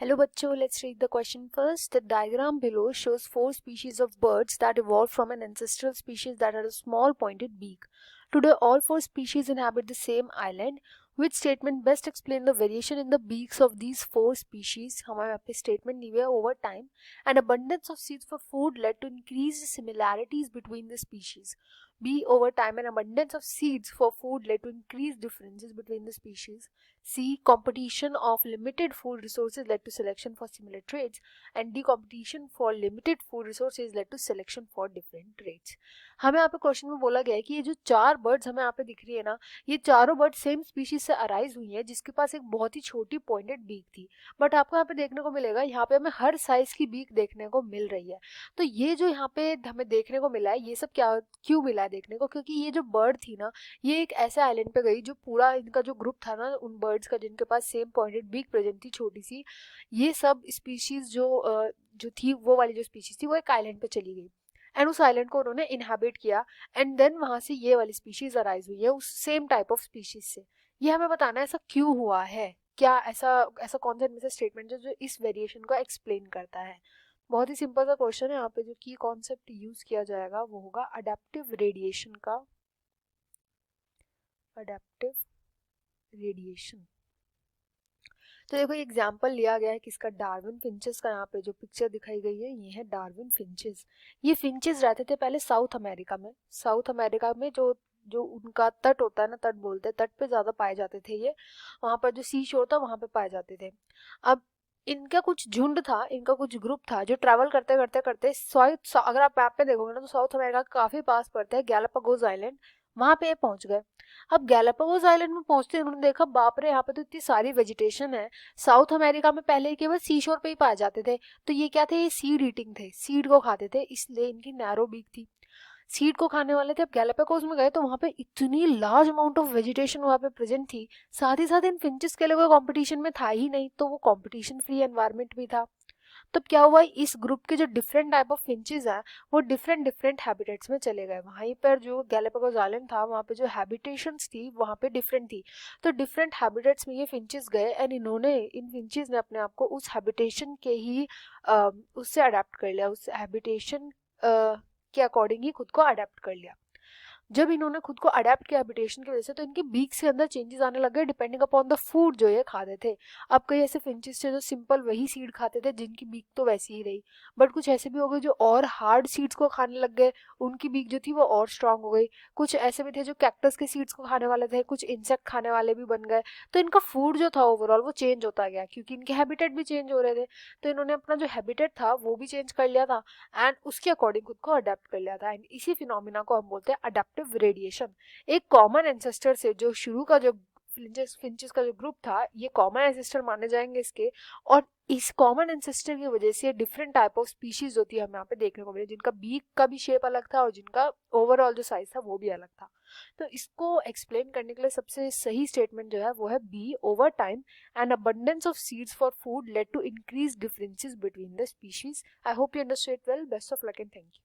Hello बच्चों, let's read the question first. The diagram below shows four species of birds that evolved from an ancestral species that had a small pointed beak. Today, all four species inhabit the same island. Which statement best explain the variation in the beaks of these four species? हमारे यहाँ पे statement दी हुई है. Over time, an abundance of seeds for food led to increased similarities between the species. B. Over time, an abundance of seeds for food led to increased differences between the species. C. Competition of limited food resources led to selection for similar traits. And D. Competition for limited food resources led to selection for different traits. हमें यहाँ पे question में बोला गया है कि ये जो चार बर्ड्स हमें यहाँ पे दिख रही है ना, ये चारों बर्ड सेम स्पीशीज से अराइज हुई हैं जिसके पास एक बहुत ही छोटी पॉइंटेड बीक थी. बट आपको यहाँ पे देखने को मिलेगा, यहाँ पे हमें हर साइज की बीक देखने को मिल रही है. तो ये जो यहाँ पे हमें देखने को मिला है, ये सब क्या क्यों मिला है देखने को? क्योंकि ये जो बर्ड थी ना, ये एक ऐसे आइलैंड पे गई जो पूरा इनका जो ग्रुप था ना उन बर्ड्स का जिनके पास सेम पॉइंटेड बीक प्रेजेंट थी छोटी सी, ये सब स्पीशीज जो थी वो वाली जो स्पीशीज थी वो एक आइलैंड पे चली गई एंड उस आइलैंड को उन्होंने इनहेबिट किया एंड देन वहां से ये वाली स्पीशीज अराइज हुई है उस सेम टाइप ऑफ स्पीशीज से. ये हमें बताना है ऐसा क्यों हुआ है, क्या ऐसा ऐसा कौन सा इनमें से स्टेटमेंट जो इस वेरिएशन को एक्सप्लेन करता है. बहुत ही सिंपल सा क्वेश्चन है. यहाँ पे जो की कॉन्सेप्ट यूज किया जाएगा वो होगा अडेप्टिव रेडिएशन का. Adaptive radiation. तो देखो ये एग्जांपल लिया गया है किसका, डार्विन फिंचेस का. यहाँ पे जो पिक्चर दिखाई गई है ये है डार्विन फिंचेस. ये फिंचेस रहते थे पहले साउथ अमेरिका में. साउथ अमेरिका में जो जो उनका तट होता है ना, तट बोलते हैं, तट पे ज्यादा पाए जाते थे ये. वहां पर जो सी शोर था वहां पे पाए जाते थे. अब इनका कुछ झुंड था, इनका कुछ ग्रुप था जो ट्रैवल करते करते करते अगर आप मैप पे देखोगे ना तो साउथ अमेरिका काफी पास पड़ता है गैलापागोस आइलैंड, वहां पे पहुंच गए. अब गैलापागोस आइलैंड में पहुंचते उन्होंने देखा बाप रे यहाँ पे तो इतनी सारी वेजिटेशन है. साउथ अमेरिका में पहले केवल सी शोर पे ही पाए जाते थे. तो ये क्या थे, ये सीड ईटिंग थे, सीड को खाते थे, इसलिए इनकी नैरो बीक थी, सीड को खाने वाले थे. अब गैलापागोस में गए तो वहां पे इतनी लार्ज अमाउंट ऑफ वेजिटेशन वहां पे प्रेजेंट थी. साथ ही साथ इन फिंचेस के लिए कोई कंपटीशन में था ही नहीं, तो वो कंपटीशन फ्री एनवायरनमेंट भी था. तब क्या हुआ, इस ग्रुप के जो डिफरेंट टाइप ऑफ फिंचेस हैं वो डिफरेंट डिफरेंट हैबिटेट्स में चले गए. वहीं पर जो गैलापागोस आइलैंड था वहाँ पे जो हैबिटेशंस थी वहाँ पे डिफरेंट थी. तो डिफरेंट हैबिटेट्स में ये फिंचेस गए एंड इन फिंचेस ने अपने आप को उस हैबिटेशन के ही उससे अडेप्ट कर लिया, उस हैबिटेशन के अकॉर्डिंग ही खुद को अडेप्ट कर लिया. जब इन्होंने खुद को अडेप्ट किया हैबिटेशन की वजह से तो इनके बीक के अंदर चेंजेस आने लगे डिपेंडिंग अपॉन द फूड जो ये खाते थे. अब कई ऐसे फिंचेस थे जो सिंपल वही सीड खाते थे जिनकी बीक तो वैसी ही रही, बट कुछ ऐसे भी हो गए जो और हार्ड सीड्स को खाने लग गए, उनकी बीक जो थी वो और स्ट्रांग हो गई. कुछ ऐसे भी थे जो कैक्टस के सीड्स को खाने वाले थे, कुछ इंसेक्ट खाने वाले भी बन गए. तो इनका फूड जो था ओवरऑल वो चेंज होता गया क्योंकि इनके हैबिटेट भी चेंज हो रहे थे. तो इन्होंने अपना जो हैबिटेट था वो भी चेंज कर लिया था एंड उसके अकॉर्डिंग खुद को अडेप्ट कर लिया था. एंड इसी फिनोमिना को हम बोलते हैं अडेप्टिव रेडिएशन. एक कॉमन एंसेस्टर से जो शुरू का जो फिंचेस का जो ग्रुप था ये कॉमन एंसेस्टर माने जाएंगे इसके. और इस कॉमन एंसेस्टर की वजह से डिफरेंट टाइप ऑफ स्पीशीज होती है हमें यहाँ पे देखने को मिले जिनका बीक का भी शेप अलग था और जिनका ओवरऑल जो साइज था वो भी अलग था. तो इसको एक्सप्लेन करने के लिए सबसे सही स्टेटमेंट जो है वो है B. Over time an abundance of seeds for food led to increase differences between the species. I hope you understand well. Best of luck and thank you.